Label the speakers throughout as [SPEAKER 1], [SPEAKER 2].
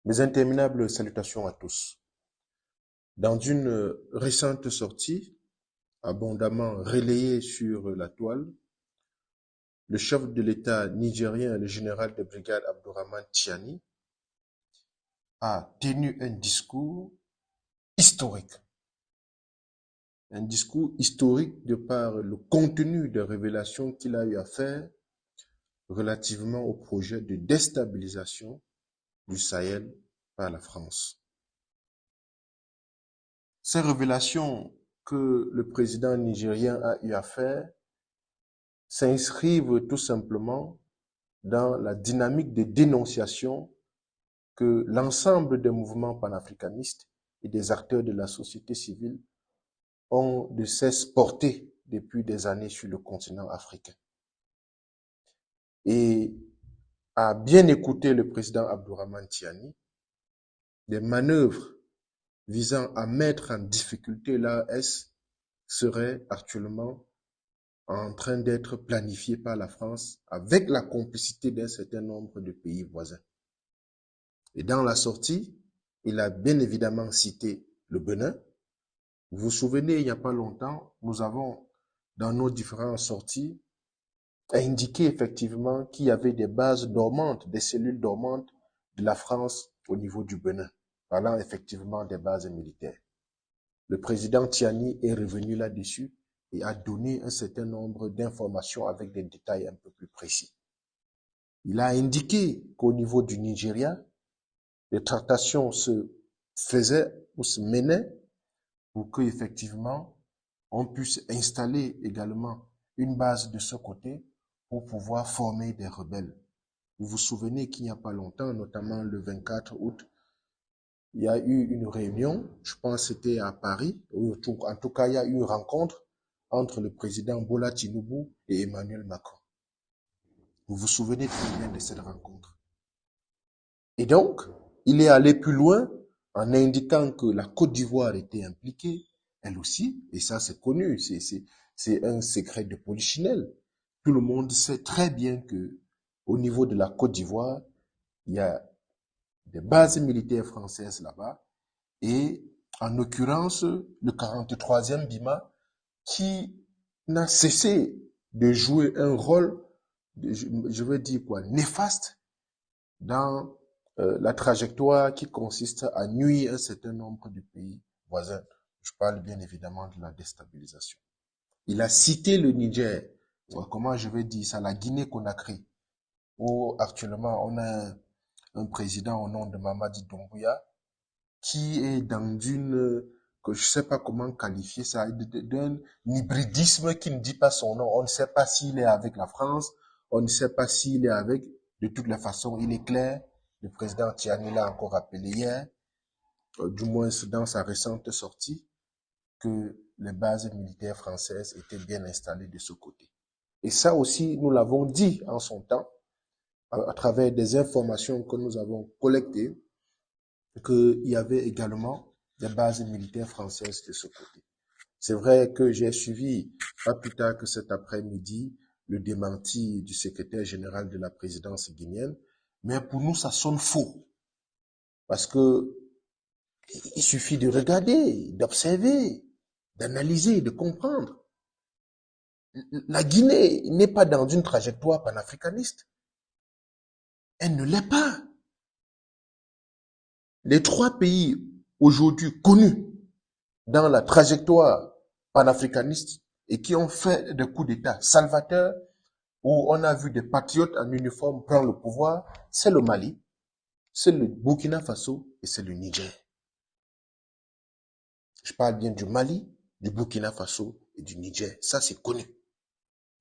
[SPEAKER 1] Mes interminables salutations à tous. Dans une récente sortie, abondamment relayée sur la toile, le chef de l'État nigérien, le général de brigade Abdourahmane Tiani, a tenu un discours historique. Un discours historique de par le contenu des révélations qu'il a eu à faire relativement au projet de déstabilisation du Sahel par la France. Ces révélations que le président nigérien a eu à faire s'inscrivent tout simplement dans la dynamique de dénonciation que l'ensemble des mouvements panafricanistes et des acteurs de la société civile ont de cesse porté depuis des années sur le continent africain. Et à bien écouter le président Abdourahmane Tiani, des manœuvres visant à mettre en difficulté l'AES seraient actuellement en train d'être planifiées par la France avec la complicité d'un certain nombre de pays voisins. Et dans la sortie, il a bien évidemment cité le Bénin. Vous vous souvenez, il n'y a pas longtemps, nous avons, dans nos différentes sorties, indiqué effectivement qu'il y avait des bases dormantes, des cellules dormantes de la France au niveau du Bénin, parlant effectivement des bases militaires. Le président Tiani est revenu là-dessus et a donné un certain nombre d'informations avec des détails un peu plus précis. Il a indiqué qu'au niveau du Nigeria, les tractations se faisaient ou se menaient pour qu'effectivement on puisse installer également une base de ce côté pour pouvoir former des rebelles. Vous vous souvenez qu'il n'y a pas longtemps, notamment le 24 août, il y a eu une réunion, je pense que c'était à Paris, ou en tout cas il y a eu une rencontre entre le président Bola Tinubu et Emmanuel Macron. Vous vous souvenez très bien de cette rencontre. Et donc, il est allé plus loin en indiquant que la Côte d'Ivoire était impliquée, elle aussi, et ça c'est connu, c'est un secret de polichinelle. Tout le monde sait très bien que au niveau de la Côte d'Ivoire, il y a des bases militaires françaises là-bas, et en l'occurrence, le 43e BIMA, qui n'a cessé de jouer un rôle, je veux dire quoi, néfaste dans la trajectoire qui consiste à nuire un certain nombre de pays voisins. Je parle bien évidemment de la déstabilisation. Il a cité le Niger, comment je vais dire ça, la Guinée-Conakry, où actuellement on a un président au nom de Mamadi Doumbouya qui est dans une, que je sais pas comment qualifier ça, d'un hybridisme qui ne dit pas son nom. On ne sait pas s'il est avec la France, on ne sait pas s'il est avec, de toutes les façons, il est clair. Le président Tiani l'a encore rappelé hier, du moins dans sa récente sortie, que les bases militaires françaises étaient bien installées de ce côté. Et ça aussi, nous l'avons dit en son temps, à travers des informations que nous avons collectées, qu'il y avait également des bases militaires françaises de ce côté. C'est vrai que j'ai suivi, pas plus tard que cet après-midi, le démenti du secrétaire général de la présidence guinéenne, mais pour nous, ça sonne faux. Parce que il suffit de regarder, d'observer, d'analyser, de comprendre. La Guinée n'est pas dans une trajectoire panafricaniste. Elle ne l'est pas. Les trois pays aujourd'hui connus dans la trajectoire panafricaniste et qui ont fait des coups d'État salvateurs où on a vu des patriotes en uniforme prendre le pouvoir, c'est le Mali, c'est le Burkina Faso et c'est le Niger. Je parle bien du Mali, du Burkina Faso et du Niger. Ça, c'est connu.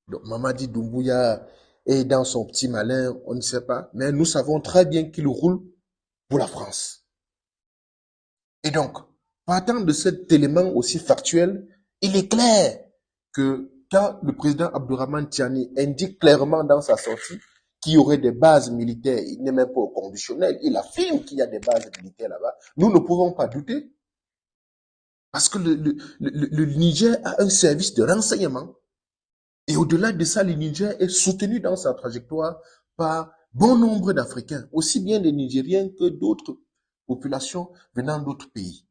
[SPEAKER 1] Donc, Mamadi Doumbouya est dans son petit malin, on ne sait pas, mais nous savons très bien qu'il roule pour la France. Et donc, partant de cet élément aussi factuel, il est clair que quand le président Abdourahmane Tiani indique clairement dans sa sortie qu'il y aurait des bases militaires, il n'est même pas au conditionnel, il affirme qu'il y a des bases militaires là-bas, nous ne pouvons pas douter. Parce que le Niger a un service de renseignement. Et au-delà de ça, le Niger est soutenu dans sa trajectoire par bon nombre d'Africains, aussi bien des Nigériens que d'autres populations venant d'autres pays.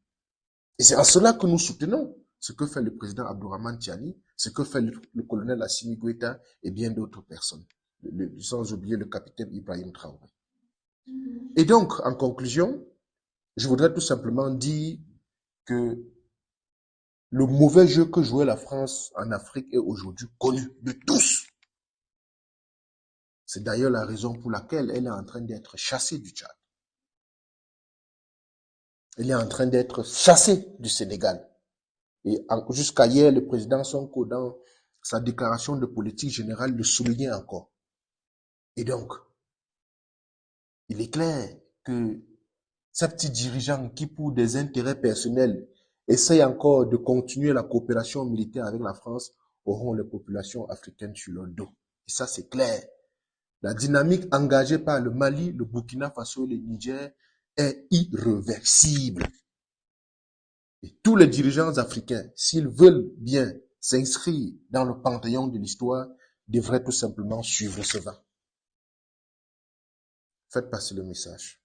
[SPEAKER 1] Et c'est en cela que nous soutenons ce que fait le président Abdourahmane Tiani, ce que fait le colonel Assimi Goïta et bien d'autres personnes, sans oublier le capitaine Ibrahim Traoré. Et donc, en conclusion, je voudrais tout simplement dire que le mauvais jeu que jouait la France en Afrique est aujourd'hui connu de tous. C'est d'ailleurs la raison pour laquelle elle est en train d'être chassée du Tchad. Elle est en train d'être chassée du Sénégal. Et jusqu'à hier, le président Sonko, dans sa déclaration de politique générale, le soulignait encore. Et donc, il est clair que ces petits dirigeants qui, pour des intérêts personnels, essayent encore de continuer la coopération militaire avec la France, auront les populations africaines sur leur dos. Et ça, c'est clair. La dynamique engagée par le Mali, le Burkina Faso et le Niger est irréversible. Et tous les dirigeants africains, s'ils veulent bien s'inscrire dans le panthéon de l'histoire, devraient tout simplement suivre ce vent. Faites passer le message.